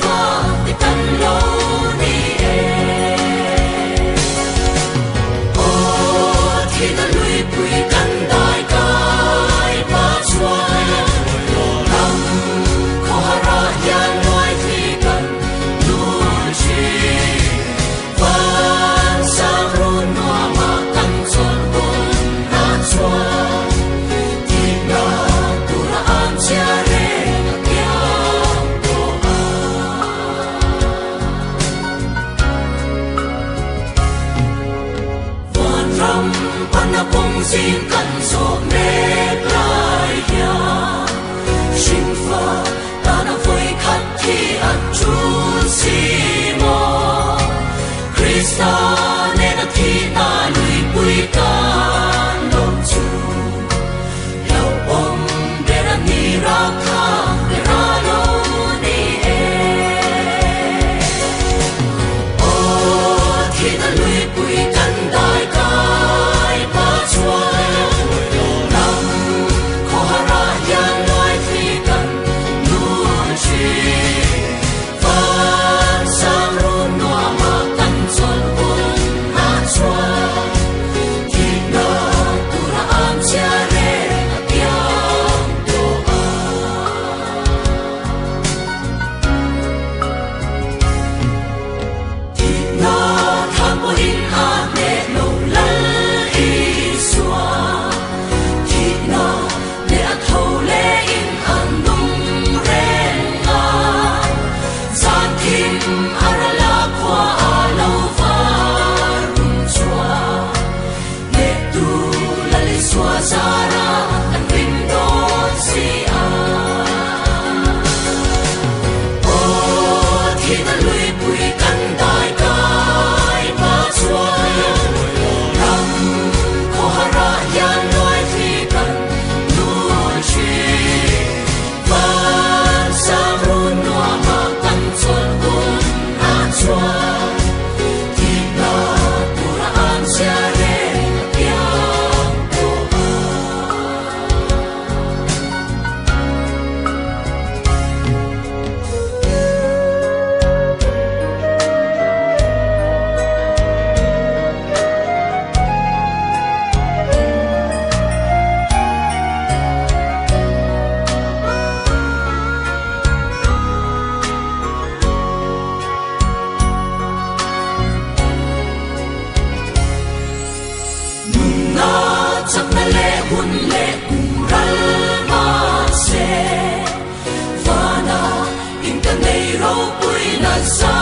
pha để căn lâu đi ô thì ta lui bụi căn đại cái ba chuối nằm khó ra gian ngoài thì cần nuôi chi vẫn sang run hoa mà căn xuân buồn na chuối thì nó tu ra an chia bông xin cần số nét lại ya sinh pha ta đã vui khát khi ăn chút xì mò Christa nên là khi ta lùi bụi can đông chu lâu bông để ra ni ra khang để ra lâu đi ô khi ta lùi bụi can đại Sana